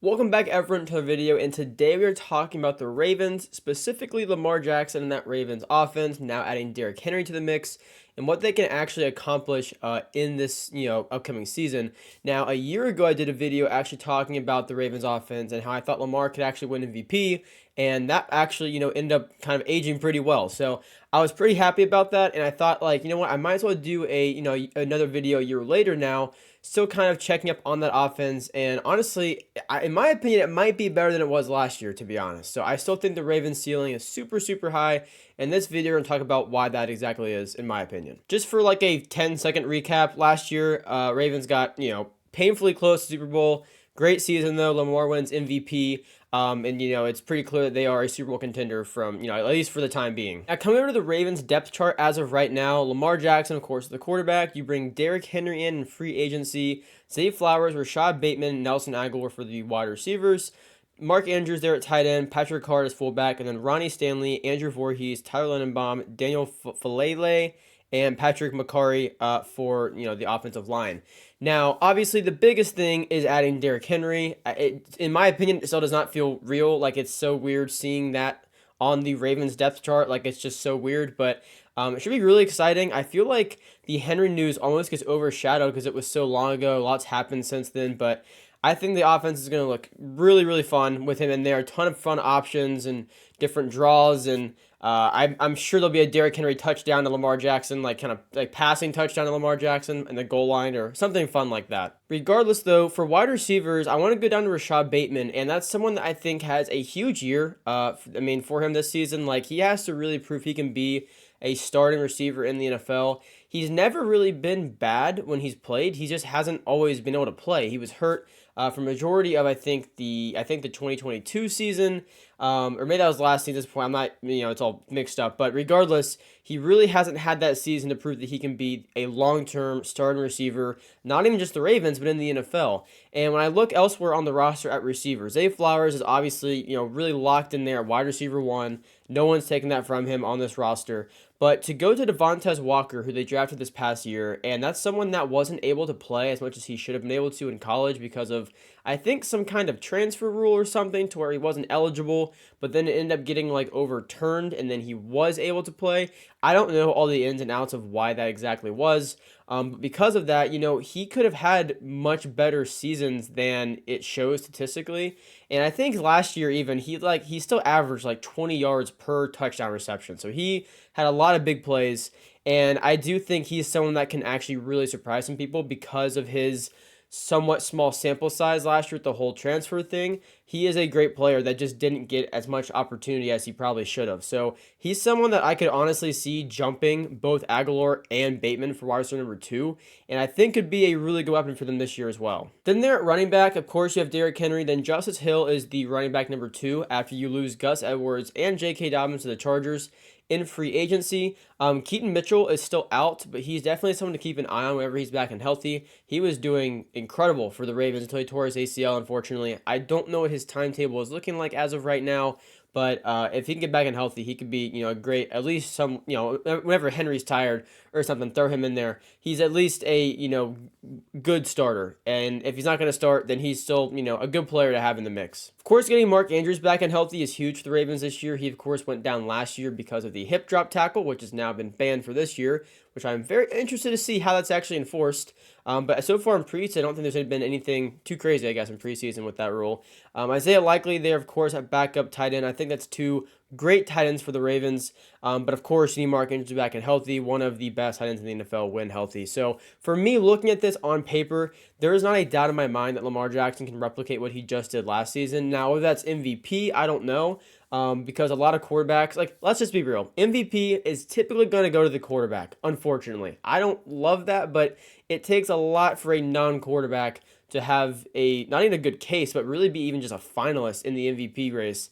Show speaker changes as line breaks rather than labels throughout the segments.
Welcome back everyone to the video, and today we are talking about the Ravens, specifically Lamar Jackson and that Ravens offense, now adding Derrick Henry to the mix, and what they can actually accomplish in this upcoming season. Now, a year ago I did a video actually talking about the Ravens offense and how I thought Lamar could actually win MVP, and that actually ended up kind of aging pretty well. So I was pretty happy about that, and I thought, like, you know what, I might as well do another video a year later now, still kind of checking up on that offense. And honestly, in my opinion, it might be better than it was last year, to be honest. So I still think the Ravens ceiling is super, super high. In this video, we're going to talk about why that exactly is, in my opinion. Just for like a 10-second recap, last year, Ravens got, painfully close to Super Bowl. Great season, though. Lamar wins MVP. And it's pretty clear that they are a Super Bowl contender from, at least for the time being. Now, coming over to the Ravens depth chart as of right now, Lamar Jackson, of course, the quarterback. You bring Derrick Henry in free agency. Zay Flowers, Rashad Bateman, Nelson Agholor for the wide receivers. Mark Andrews there at tight end, Patrick Card as fullback, and then Ronnie Stanley, Andrew Voorhees, Tyler Lindenbaum, Daniel Falele, and Patrick McCarry for the offensive line. Now, obviously, the biggest thing is adding Derrick Henry. In my opinion, it still does not feel real. Like, it's so weird seeing that on the Ravens depth chart. Like, it's just so weird, but it should be really exciting. I feel like the Henry news almost gets overshadowed because it was so long ago. Lots happened since then, but I think the offense is going to look really, really fun with him in there. A ton of fun options and different draws, and I'm sure there'll be a Derrick Henry touchdown to Lamar Jackson, like kind of like passing touchdown to Lamar Jackson in the goal line or something fun like that. Regardless, though, for wide receivers, I want to go down to Rashad Bateman, and that's someone that I think has a huge year. For him this season, like he has to really prove he can be a starting receiver in the NFL. He's never really been bad when he's played. He just hasn't always been able to play. He was hurt for majority of I think the 2022 season, or maybe that was last season at this point. I'm not, it's all mixed up. But regardless, he really hasn't had that season to prove that he can be a long-term starting receiver, not even just the Ravens, but in the NFL. And when I look elsewhere on the roster at receivers, Zay Flowers is obviously, really locked in there at wide receiver one. No one's taking that from him on this roster. But to go to Devontae Walker, who they drafted this past year, and that's someone that wasn't able to play as much as he should have been able to in college because of, I think, some kind of transfer rule or something to where he wasn't eligible, but then it ended up getting like overturned and then he was able to play. I don't know all the ins and outs of why that exactly was. But because of that, he could have had much better seasons than it shows statistically. And I think last year even he still averaged like 20 yards per touchdown reception. So he had a lot of big plays, and I do think he's someone that can actually really surprise some people because of his somewhat small sample size last year with the whole transfer thing. He is a great player that just didn't get as much opportunity as he probably should have. So he's someone that I could honestly see jumping both Agholor and Bateman for wide receiver number 2, and I think could be a really good weapon for them this year as well. Then there at running back, of course, you have Derrick Henry. Then Justice Hill is the running back number 2 after you lose Gus Edwards and J.K. Dobbins to the Chargers in free agency. Keaton Mitchell is still out, but he's definitely someone to keep an eye on whenever he's back and healthy. He was doing incredible for the Ravens until he tore his ACL, unfortunately. I don't know what his timetable is looking like as of right now, but if he can get back and healthy, he could be, a great, at least some, whenever Henry's tired or something, throw him in there. He's at least a, good starter. And if he's not going to start, then he's still, a good player to have in the mix. Of course, getting Mark Andrews back and healthy is huge for the Ravens this year. He, of course, went down last year because of the hip drop tackle, which has now been banned for this year, which I'm very interested to see how that's actually enforced. But so far in preseason, I don't think there's been anything too crazy, I guess, in preseason with that rule. Isaiah Likely there, of course, at backup tight end. I think that's two great tight ends for the Ravens. But of course, you need Mark Andrews back and healthy. One of the best tight ends in the NFL when healthy. So for me, looking at this on paper, there is not a doubt in my mind that Lamar Jackson can replicate what he just did last season. Now, whether that's MVP, I don't know. Because a lot of quarterbacks, like, let's just be real, MVP is typically going to go to the quarterback, unfortunately. I don't love that, but it takes a lot for a non-quarterback to have not even a good case, but really be even just a finalist in the MVP race.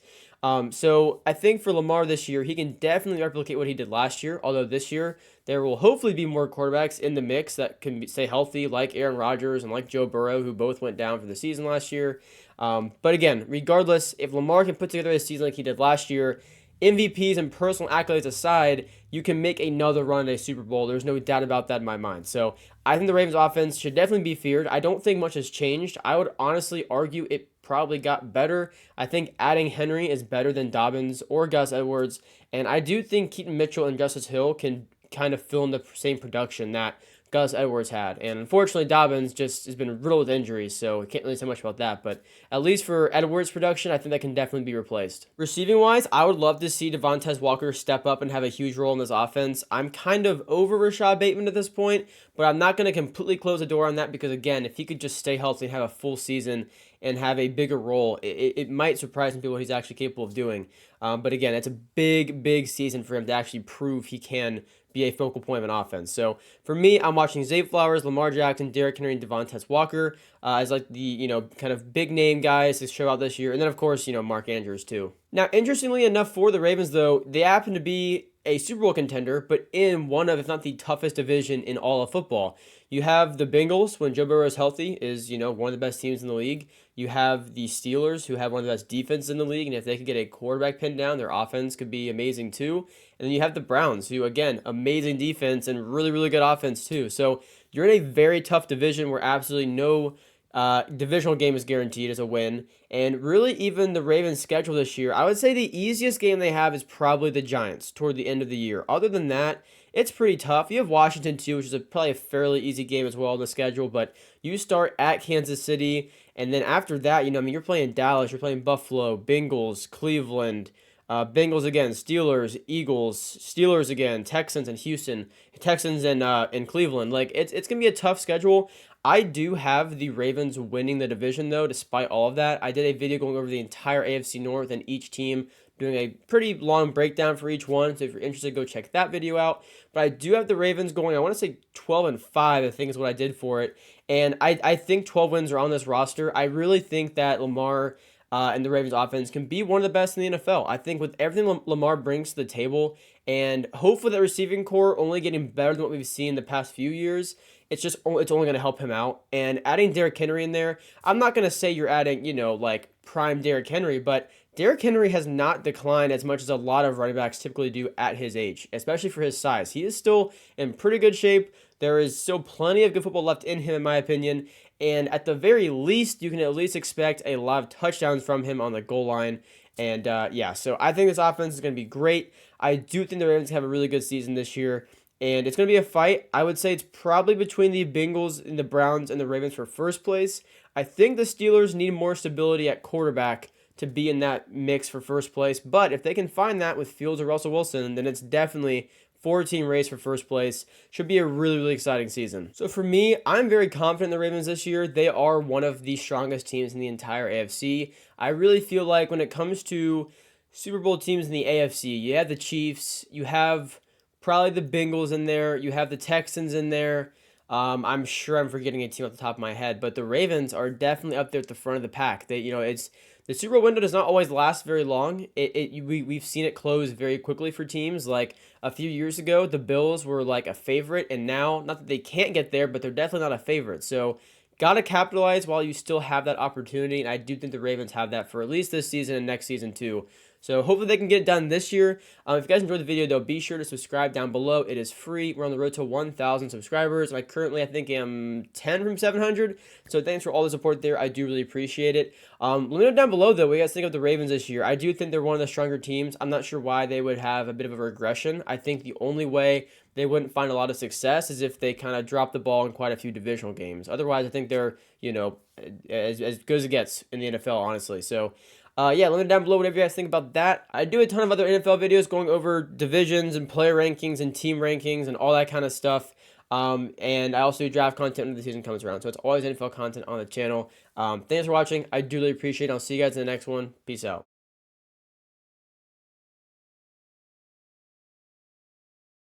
So I think for Lamar this year, he can definitely replicate what he did last year, although this year there will hopefully be more quarterbacks in the mix that can stay healthy, like Aaron Rodgers and like Joe Burrow, who both went down for the season last year. But again, regardless, if Lamar can put together a season like he did last year, MVPs and personal accolades aside, you can make another run at a Super Bowl. There's no doubt about that in my mind. So I think the Ravens offense should definitely be feared. I don't think much has changed. I would honestly argue it probably got better. I think adding Henry is better than Dobbins or Gus Edwards, and I do think Keaton Mitchell and Justice Hill can kind of fill in the same production that Gus Edwards had. And unfortunately, Dobbins just has been riddled with injuries, so I can't really say much about that. But at least for Edwards' production, I think that can definitely be replaced. Receiving wise, I would love to see Devontae Walker step up and have a huge role in this offense. I'm kind of over Rashad Bateman at this point, but I'm not going to completely close the door on that because, again, if he could just stay healthy and have a full season and have a bigger role, it might surprise some people what he's actually capable of doing. But again, it's a big season for him to actually prove he can be a focal point of an offense. So for me, I'm watching Zay Flowers, Lamar Jackson, Derrick Henry, and Devontae Walker as like the kind of big name guys to show out this year, and then of course Mark Andrews too. Now, interestingly enough for the Ravens though, they happen to be a Super Bowl contender, but in one of, if not the toughest division in all of football. You have the Bengals, when Joe Burrow is healthy, is, one of the best teams in the league. You have the Steelers, who have one of the best defenses in the league, and if they could get a quarterback pinned down, their offense could be amazing too. And then you have the Browns, who, again, amazing defense and really good offense too. So you're in a very tough division where absolutely no divisional game is guaranteed as a win. And really, even the Ravens' schedule this year, I would say the easiest game they have is probably the Giants toward the end of the year. Other than that, it's pretty tough. You have Washington too, which is probably a fairly easy game as well on the schedule. But you start at Kansas City, and then after that, you're playing Dallas, you're playing Buffalo, Bengals, Cleveland. Bengals again, Steelers, Eagles, Steelers again, Texans and Houston, Texans and Cleveland. Like it's gonna be a tough schedule. I do have the Ravens winning the division though, despite all of that. I did a video going over the entire AFC North and each team, doing a pretty long breakdown for each one. So if you're interested, go check that video out. But I do have the Ravens going, I want to say 12-5, I think is what I did for it. And I think 12 wins are on this roster. I really think that Lamar and the Ravens offense can be one of the best in the NFL. I think with everything Lamar brings to the table, and hopefully the receiving core only getting better than what we've seen the past few years, it's only going to help him out. And adding Derrick Henry in there, I'm not going to say you're adding, like prime Derrick Henry, but Derrick Henry has not declined as much as a lot of running backs typically do at his age, especially for his size. He is still in pretty good shape. There is still plenty of good football left in him, in my opinion. And at the very least, you can at least expect a lot of touchdowns from him on the goal line. And so I think this offense is going to be great. I do think the Ravens have a really good season this year. And it's going to be a fight. I would say it's probably between the Bengals and the Browns and the Ravens for first place. I think the Steelers need more stability at quarterback to be in that mix for first place. But if they can find that with Fields or Russell Wilson, then it's definitely 4-team race for first place. Should be a really exciting season. So for me, I'm very confident in the Ravens this year. They are one of the strongest teams in the entire AFC. I really feel like when it comes to Super Bowl teams in the AFC, you have the Chiefs, you have probably the Bengals in there, you have the Texans in there. I'm sure I'm forgetting a team off the top of my head, but the Ravens are definitely up there at the front of the pack. It's the Super Bowl window does not always last very long. We've seen it close very quickly for teams. Like a few years ago, the Bills were like a favorite, and now, not that they can't get there, but they're definitely not a favorite. So gotta capitalize while you still have that opportunity, and I do think the Ravens have that for at least this season and next season too. So hopefully they can get it done this year. If you guys enjoyed the video, though, be sure to subscribe down below. It is free. We're on the road to 1,000 subscribers. I think am 10 from 700. So thanks for all the support there. I do really appreciate it. Let me know down below, though, what you guys think of the Ravens this year. I do think they're one of the stronger teams. I'm not sure why they would have a bit of a regression. I think the only way they wouldn't find a lot of success is if they kind of drop the ball in quite a few divisional games. Otherwise, I think they're, as good as it gets in the NFL, honestly. So, let me know down below whatever you guys think about that. I do a ton of other NFL videos going over divisions and player rankings and team rankings and all that kind of stuff. And I also do draft content when the season comes around. So it's always NFL content on the channel. Thanks for watching. I do really appreciate it. I'll see you guys in the next one. Peace out.